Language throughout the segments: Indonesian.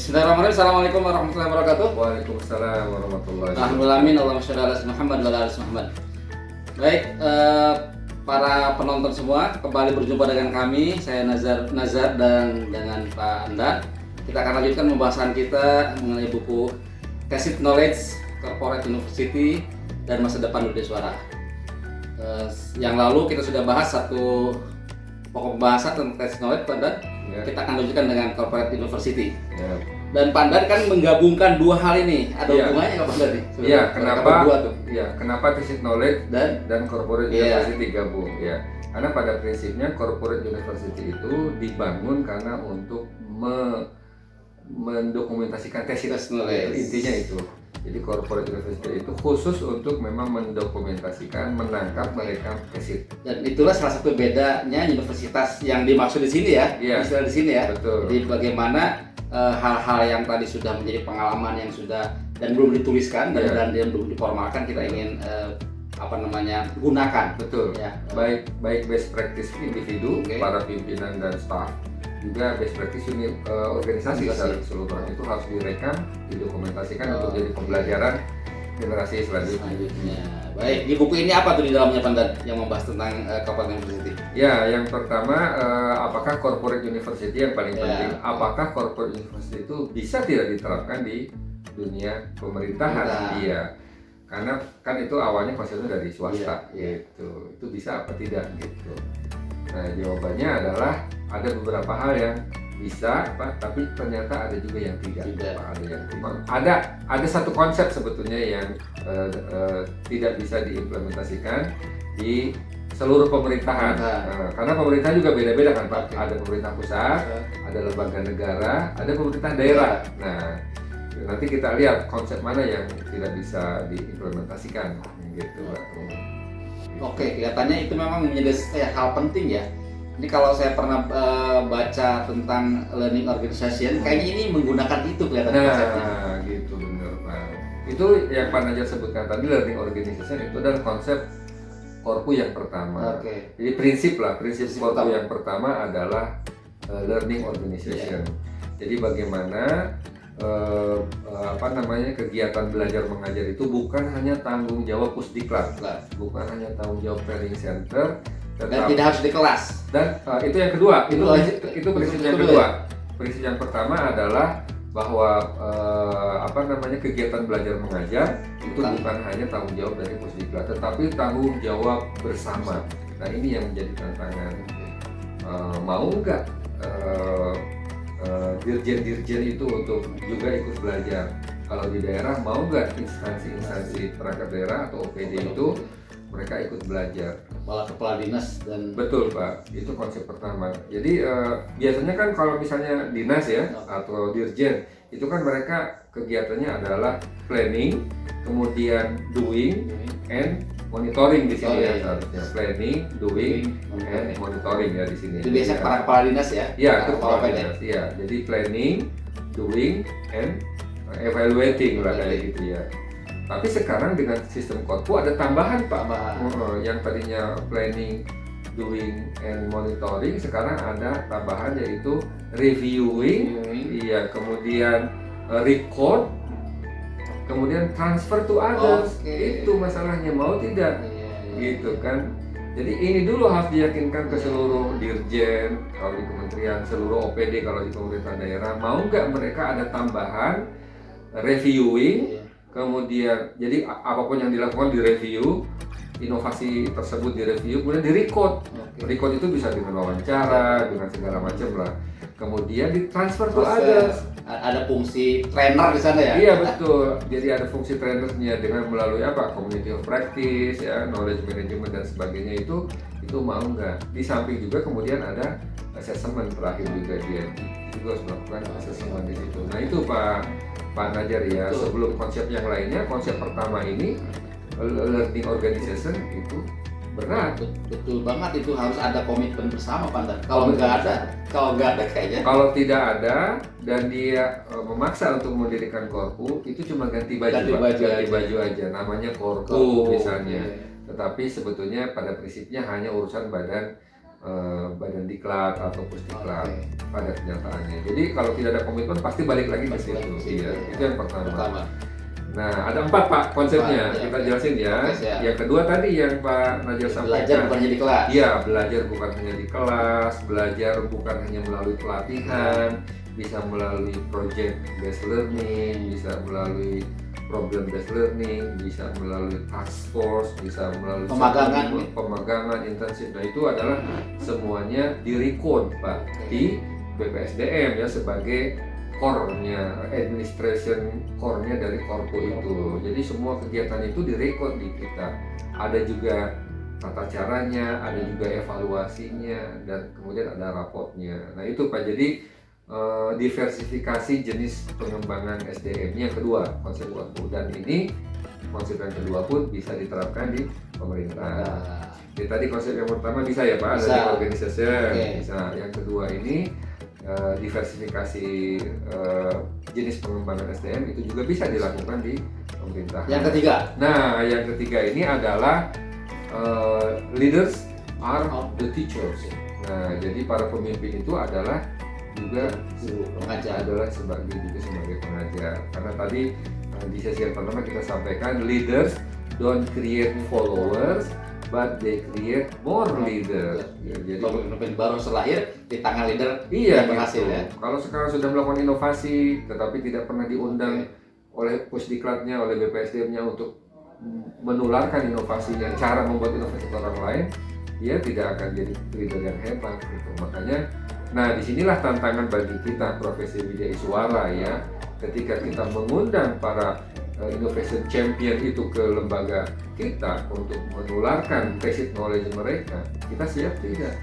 Bismillahirrahmanirrahim. Assalamualaikum warahmatullahi wabarakatuh. Waalaikumsalam warahmatullahi wabarakatuh. Alhamdulillah, Allahumma sholli ala Muhammad wa ala ali Muhammad. Baik, para penonton semua, kembali berjumpa dengan kami. Saya Nazar dan dengan Pak Andan. Kita akan lanjutkan pembahasan kita mengenai buku Tacit Knowledge Corporate University dan Masa Depan Dunia Suara. Yang lalu kita sudah bahas satu pokok bahasan tentang Tacit Knowledge, Pak Andan. Ya. Kita akan lanjutkan dengan Corporate University. Ya. Dan Pandan kan menggabungkan dua hal ini. Ada hubungannya nggak Pandan nih? Iya, kenapa? Tuh? Ya, kenapa Tacit Knowledge dan Corporate University gabung? Ya, karena pada prinsipnya Corporate University itu dibangun karena untuk mendokumentasikan Tacit Knowledge. Intinya itu. Jadi Corporate University itu khusus untuk memang mendokumentasikan, menangkap, merekam Tacit. Dan itulah salah satu bedanya universitas yang dimaksud di sini ya. Istilah di sini ya. Betul. Jadi bagaimana hal-hal yang tadi sudah menjadi pengalaman yang sudah dan belum dituliskan dan belum diformalkan kita ingin gunakan. Betul. Ya. Baik best practice individu, para pimpinan dan staff, juga best practice organisasi secara keseluruhan itu harus direkam, didokumentasikan untuk jadi pembelajaran generasi selanjutnya. Baik, di buku ini apa tuh di dalamnya Pandan yang membahas tentang Corporate University? Ya, yang pertama apakah Corporate University yang paling penting? Apakah Corporate University itu bisa tidak diterapkan di dunia pemerintahan? Iya. Karena kan itu awalnya konsepnya dari swasta, gitu. Itu bisa apa tidak gitu. Nah, jawabannya adalah ada beberapa hal yang bisa, Pak, tapi ternyata ada juga yang tidak. Ada yang ada satu konsep sebetulnya yang tidak bisa diimplementasikan di seluruh pemerintahan. Karena pemerintah juga beda-beda kan, Pak. Ada pemerintah pusat, ada lembaga negara, ada pemerintah daerah. Nah, nanti kita lihat konsep mana yang tidak bisa diimplementasikan, gitu, Pak. Oke, kelihatannya itu memang menjadi hal penting ya. Ini kalau saya pernah baca tentang learning organization, kayaknya ini menggunakan itu kelihatannya konsepnya. Nah, gitu benar, Pak. Itu yang Pak Najar sebutkan tadi, learning organization itu adalah konsep Korpu yang pertama. Jadi prinsip Korpu yang pertama adalah learning organization. Jadi bagaimana kegiatan belajar mengajar itu bukan hanya tanggung jawab Pusdiklat, bukan hanya tanggung jawab training center, dan tidak harus di kelas. Dan itu yang kedua, itu prinsip yang kedua. Prinsip yang pertama adalah bahwa kegiatan belajar mengajar itu bukan hanya tanggung jawab dari Pusdiklat, tetapi tanggung jawab bersama. Nah, ini yang menjadi tantangan. Mau nggak dirjen-dirjen itu untuk juga ikut belajar? Kalau di daerah mau nggak instansi-instansi perangkat daerah atau OPD itu mereka ikut belajar? Kepala dinas dan betul, Pak, itu konsep pertama. Jadi biasanya kan kalau misalnya dinas ya atau dirjen itu kan mereka kegiatannya adalah planning, kemudian doing and monitoring di sini ya seharusnya. Planning, doing and monitoring ya di sini. Itu biasanya para kepala dinas ya? Iya, itu kepala dinas. Iya, jadi planning, doing and evaluating lah kayak gitu ya. Tapi sekarang dengan sistem Korpu ada tambahan, Pak. Yang tadinya planning, doing and monitoring, sekarang ada tambahan yaitu reviewing, kemudian record, kemudian transfer to others. Itu masalahnya, mau tidak gitu kan. Jadi ini dulu harus diyakinkan ke seluruh dirjen kalau di kementerian, seluruh OPD kalau di pemerintah daerah, mau nggak mereka ada tambahan reviewing, kemudian jadi apapun yang dilakukan direview, inovasi tersebut direview, kemudian direcord. Record itu bisa dengan wawancara, dengan segala macam lah. Kemudian ditransfer to others. Ada fungsi trainer di sana ya? Iya, betul. Jadi ada fungsi trainernya dengan melalui community of practice, knowledge management dan sebagainya itu mau nggak? Di samping juga kemudian ada assessment terakhir juga, dia juga harus melakukan assessment di situ. Nah itu Pak Najar ya. Sebelum konsep yang lainnya, konsep pertama ini learning organization itu berat. Betul banget, itu harus ada komitmen bersama, Pandan. Kalau nggak ada kayaknya. Kalau tidak ada dan dia memaksa untuk mendirikan Korpu, itu cuma ganti baju aja. Namanya Korpu misalnya. Tetapi sebetulnya pada prinsipnya hanya urusan badan badan diklat atau pusdiklat pada kenyataannya. Jadi kalau tidak ada komitmen pasti balik lagi ke situ. Iya, itu yang pertama. Nah, ada 4 Pak konsepnya, kita jelasin ya. Yang kedua tadi yang Pak Najar sampaikan. Belajar bukan hanya di kelas. Iya, belajar bukan hanya di kelas, belajar bukan hanya melalui pelatihan, bisa melalui project based learning, bisa melalui problem based learning, bisa melalui task force, bisa melalui pemagangan intensif. Nah, itu adalah semuanya di-record Pak di BPSDM ya sebagai core-nya, administration core-nya dari Korpo itu. Jadi semua kegiatan itu direkod di kita. Ada juga tata caranya, ada juga evaluasinya, dan kemudian ada raportnya. Nah itu Pak, jadi diversifikasi jenis pengembangan SDM yang kedua, konsep Korpo. Dan ini konsep yang kedua pun bisa diterapkan di pemerintah. Jadi tadi konsep yang pertama bisa ya Pak, ada di organisasi. Bisa. Yang kedua ini diversifikasi jenis pengembangan SDM itu juga bisa dilakukan di pemerintah. Yang ketiga? Nah, yang ketiga ini adalah leaders are the teachers. Nah, jadi para pemimpin itu adalah juga pengajar, adalah sebagai pengajar. Karena tadi di sesi yang pertama kita sampaikan leaders don't create followers, but they create more leader. Ya, jadi pemimpin baru selahir di tangan leader yang berhasil ya. Kalau sekarang sudah melakukan inovasi, tetapi tidak pernah diundang oleh pusdiklatnya, oleh BPSDM-nya untuk menularkan inovasinya, cara membuat inovasi ke orang lain, dia tidak akan jadi leader yang hebat. Gitu. Makanya, nah disinilah tantangan bagi kita profesi Widya Iswara ya, ketika kita mengundang para innovation champion itu ke lembaga kita untuk menularkan basic knowledge mereka, kita siap tidak?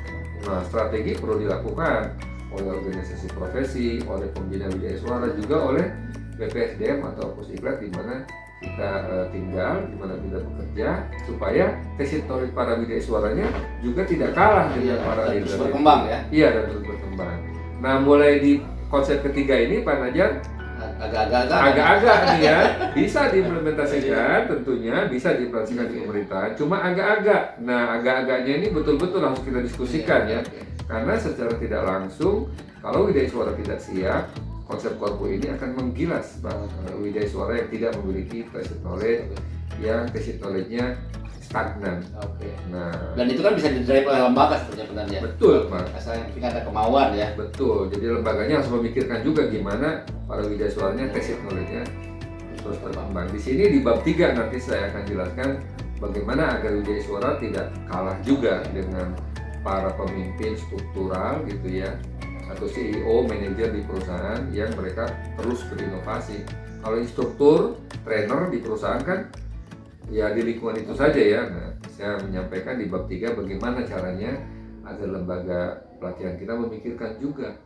Nah, strategi perlu dilakukan oleh organisasi profesi, oleh pembina Widya Iswara, juga oleh BPSDM atau pusdiklat di mana kita tinggal, di mana kita bekerja, supaya basic knowledge para Widya Iswaranya juga tidak kalah dengan para leader. Terus berkembang ya? Iya, dan terus berkembang. Nah, mulai di konsep ketiga ini Pak Najar agak-agak nih ya, bisa diimplementasikan, tentunya bisa diimplementasikan di pemerintahan, cuma agak-agak. Nah, agak-agaknya ini betul-betul harus kita diskusikan ya, karena secara tidak langsung kalau Widya Iswara tidak siap, konsep Korpo ini akan menggilas Widya Iswara yang tidak memiliki basic knowledge, yang basic knowledge-nya stagnan. Nah, dan itu kan bisa didrive oleh lembaga sebenarnya. Betul, Pak. Asal yang ada kemauan ya. Betul. Jadi lembaganya harus memikirkan juga gimana para Widya Iswaranya basic knowledge-nya terus berkembang. Di sini di bab 3 nanti saya akan jelaskan bagaimana agar Widya Iswara tidak kalah juga dengan para pemimpin struktural gitu ya, atau CEO, manajer di perusahaan yang mereka terus berinovasi. Kalau instruktur, trainer di perusahaan kan ya di lingkungan itu saja ya. Nah, saya menyampaikan di bab 3 bagaimana caranya agar lembaga pelatihan kita memikirkan juga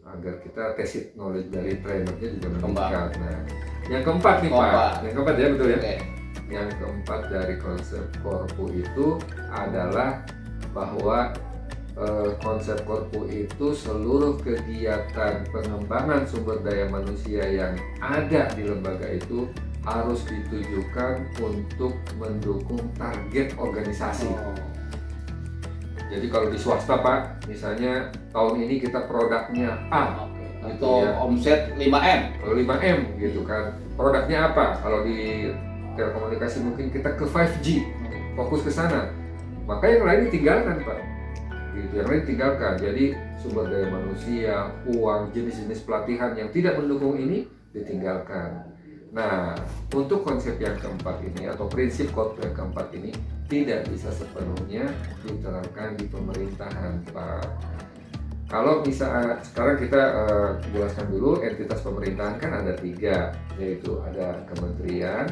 agar kita tacit knowledge dari trainernya juga meningkat. Nah, yang keempat nih Pak, yang keempat ya betul ya. Yang keempat dari konsep Korpo itu adalah bahwa konsep Korpo itu seluruh kegiatan pengembangan sumber daya manusia yang ada di lembaga itu harus ditujukan untuk mendukung target organisasi. Jadi kalau di swasta Pak, misalnya tahun ini kita produknya A, gitu ya. Omset 5M. Kalau 5M gitu kan. Produknya apa? Kalau di telekomunikasi mungkin kita ke 5G, fokus ke sana. Maka yang lain ditinggalkan Pak. Gitu, yang lain tinggalkan. Jadi sumber daya manusia, uang, jenis-jenis pelatihan yang tidak mendukung ini ditinggalkan. Nah, untuk konsep yang keempat ini atau prinsip Korpo yang keempat ini tidak bisa sepenuhnya diterapkan di pemerintahan, Pak. Kalau misalnya sekarang kita jelaskan dulu entitas pemerintahan kan ada 3, yaitu ada kementerian,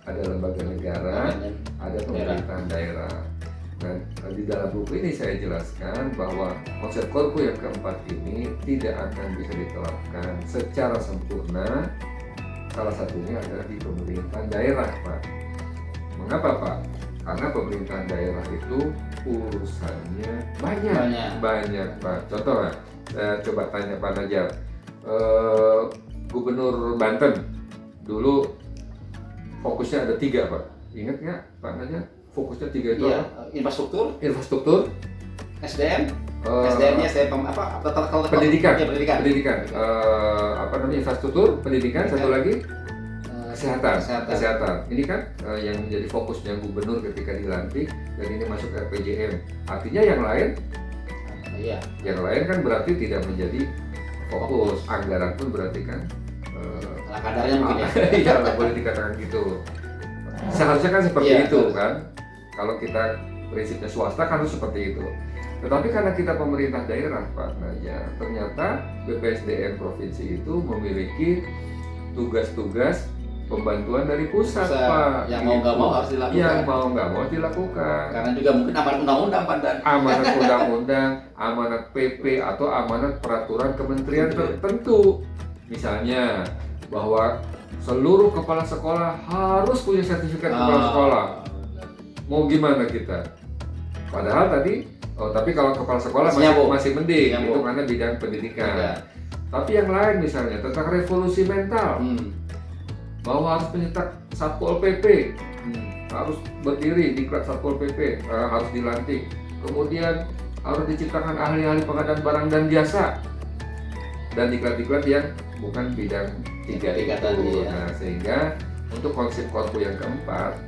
ada lembaga negara, ada pemerintahan daerah. Dan di dalam buku ini saya jelaskan bahwa konsep Korpo yang keempat ini tidak akan bisa diterapkan secara sempurna. Salah satunya adalah di pemerintahan daerah, Pak. Mengapa, Pak? Karena pemerintahan daerah itu urusannya banyak, Pak. Contoh, saya coba tanya Pak Najar, Gubernur Banten dulu fokusnya ada 3, Pak. Ingat nggak, Pak Najar? Fokusnya 3 itu infrastruktur, infrastruktur, SDM, SDM-nya saya apa? Pendidikan, Ya, pendidikan. apa namanya, infrastruktur pendidikan, satu lagi kesehatan. Ini kan yang menjadi fokusnya gubernur ketika dilantik, dan ini masuk ke RPJM. Artinya yang lain, yang lain kan berarti tidak menjadi fokus. Anggaran pun berarti kan kadarnya mungkin ya. Iya, nggak boleh dikatakan gitu. Seharusnya kan seperti itu kan. Kalau kita prinsipnya swasta kan harus seperti itu. Tetapi karena kita pemerintah daerah, Pak Naja, ternyata BPSDM provinsi itu memiliki tugas-tugas pembantuan dari pusat, Pak. Yang mau nggak mau harus dilakukan. Yang mau nggak mau dilakukan. Karena juga mungkin amanat undang-undang, Pak Dan. Amanat undang-undang, amanat PP, atau amanat peraturan kementerian tertentu. Misalnya bahwa seluruh kepala sekolah harus punya sertifikat kepala sekolah. Mau gimana kita? Padahal tadi, tapi kalau kepala sekolah masih mending, itu karena bidang pendidikan. Tapi yang lain misalnya tentang revolusi mental, bahwa harus mencetak Satpol PP, harus berdiri di Satpol PP, harus dilantik. Kemudian harus diciptakan ahli-ahli pengadaan barang dan jasa, dan diklat-diklat yang bukan bidang tiga itu. Nah, sehingga untuk konsep Korpu yang keempat,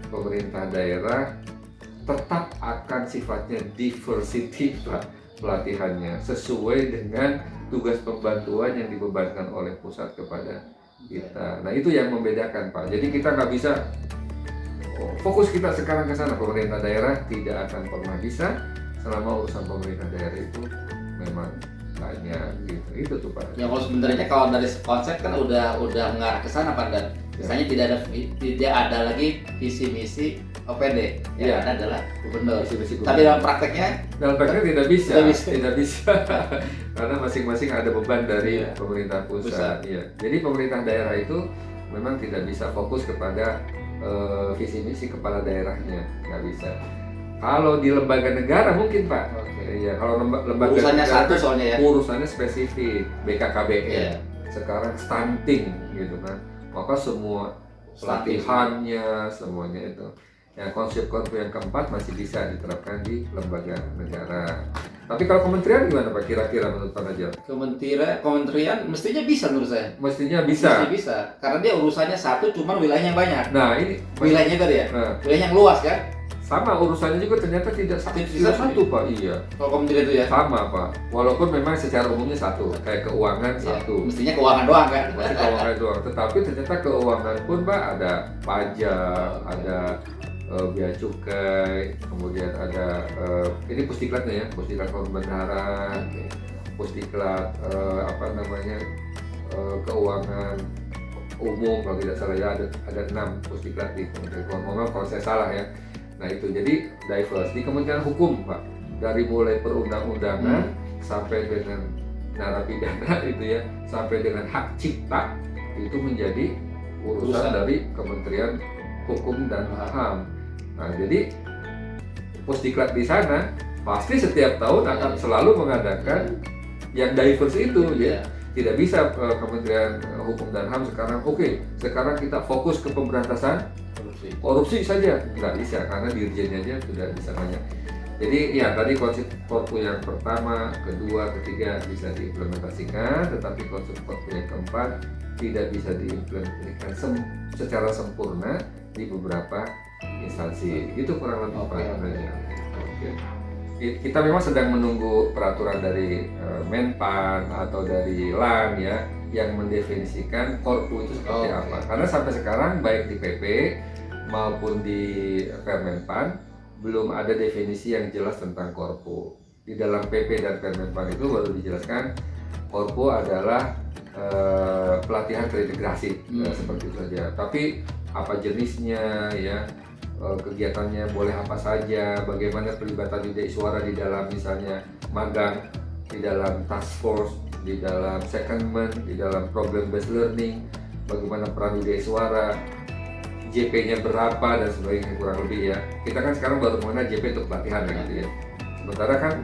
pemerintah daerah tetap akan sifatnya diversity pelatihannya, sesuai dengan tugas pembantuan yang dibebankan oleh pusat kepada kita. Nah, itu yang membedakan, Pak. Jadi kita nggak bisa fokus kita sekarang ke sana. Pemerintah daerah tidak akan pernah bisa selama urusan pemerintah daerah itu memang banyak gitu. Itu tuh, Pak. Ya, kalau sebenarnya kalau dari konsep kan udah mengarah ke sana, Pak Dan. Misalnya tidak ada lagi visi misi OPD, yang ada adalah gubernur. Tapi dalam prakteknya tidak bisa. Karena masing-masing ada beban dari pemerintah pusat. Iya. Jadi pemerintah daerah itu memang tidak bisa fokus kepada visi misi kepala daerahnya, nggak bisa. Kalau di lembaga negara mungkin, Pak. Iya, kalau lembaga urusannya negara satu soalnya ya. Urusannya spesifik, BKKBN. Sekarang stunting gitu kan. Maka semua pelatihannya, semuanya itu. Yang konsep Korpu yang keempat masih bisa diterapkan di lembaga negara. Tapi kalau kementerian gimana, Pak? Kira-kira menurut Pak Najar? Kementerian mestinya bisa menurut saya. Mestinya bisa. Mesti bisa. Karena dia urusannya satu, cuman wilayahnya banyak. Nah, ini wilayahnya tadi ya. Wilayahnya yang luas kan? Sama, urusannya juga ternyata tidak satu, Pak. Iya. Kalau kementerian itu ya? Sama, Pak. Walaupun memang secara umumnya satu, kayak keuangan satu. Mestinya keuangan doang kan? Masih keuangan doang. Tetapi ternyata keuangan pun, Pak, ada pajak, ada bea cukai, kemudian ada ini pusdiklatnya ya, pusdiklat pembenaran, pusdiklat keuangan umum kalau tidak salah ya, ada 6 pusdiklat di Kementerian Keuangan kalau saya salah ya. Nah itu jadi diverse. Di Kementerian Hukum, Pak, dari mulai perundang-undangan sampai dengan narapidana itu ya, sampai dengan hak cipta itu menjadi urusan dari Kementerian Hukum dan HAM. Nah, jadi pusdiklat di sana pasti setiap tahun akan selalu mengadakan yang diverse itu, ya. Tidak bisa Kementerian Hukum dan HAM sekarang sekarang kita fokus ke pemberantasan korupsi saja, nggak bisa karena dirjennya aja sudah bisa banyak. Jadi ya tadi konsep Korpu yang pertama, kedua, ketiga bisa diimplementasikan, tetapi konsep Korpu yang keempat tidak bisa diimplementasikan secara sempurna di beberapa instansi. Itu kurang lebih Pak. Kita memang sedang menunggu peraturan dari Menpan atau dari LAN ya yang mendefinisikan Korpu itu seperti apa. Karena sampai sekarang baik di PP maupun di Permenpan belum ada definisi yang jelas tentang Korpu. Di dalam PP dan Permenpan itu baru dijelaskan Korpu adalah pelatihan terintegrasi seperti itu saja. Tapi apa jenisnya ya, kegiatannya boleh apa saja, bagaimana pelibatan Widya Iswara di dalam misalnya magang, di dalam task force, di dalam secondment, di dalam problem based learning, bagaimana peran Widya Iswara, JP-nya berapa dan sebagainya kurang lebih ya. Kita kan sekarang baru mengenal JP untuk pelatihan gitu ya. Sementara kan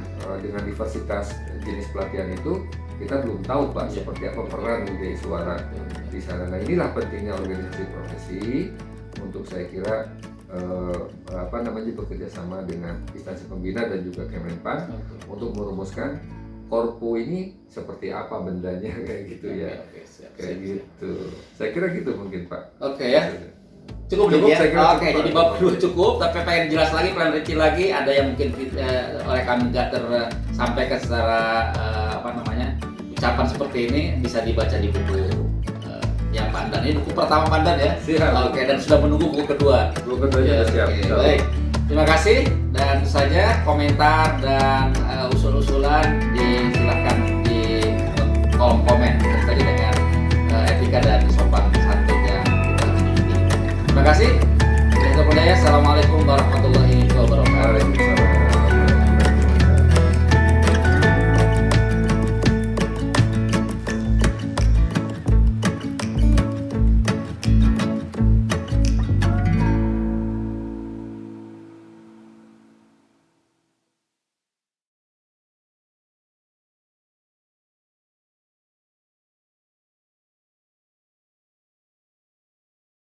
dengan diversitas jenis pelatihan itu kita belum tahu Pak seperti apa peran Widya Iswara di sana. Nah inilah pentingnya organisasi profesi untuk saya kira bekerja sama dengan instansi pembina dan juga Kemenpan untuk merumuskan Korpu ini seperti apa bendanya kayak gitu ya. Kayak gitu. Saya kira gitu mungkin Pak. Oke ya. Cukup ya? saya kira Oke, jadi bab kedua cukup, tapi pengen jelas lagi, pengen rinci lagi, ada yang mungkin oleh kami nggak tersampaikan secara ucapan seperti ini, bisa dibaca di buku yang Pandan. Ini buku pertama Pandan ya? Siap. Oke, dan sudah menunggu buku kedua. Buku keduanya sudah siap. Oke, baik. Terima kasih, dan tentu saja komentar dan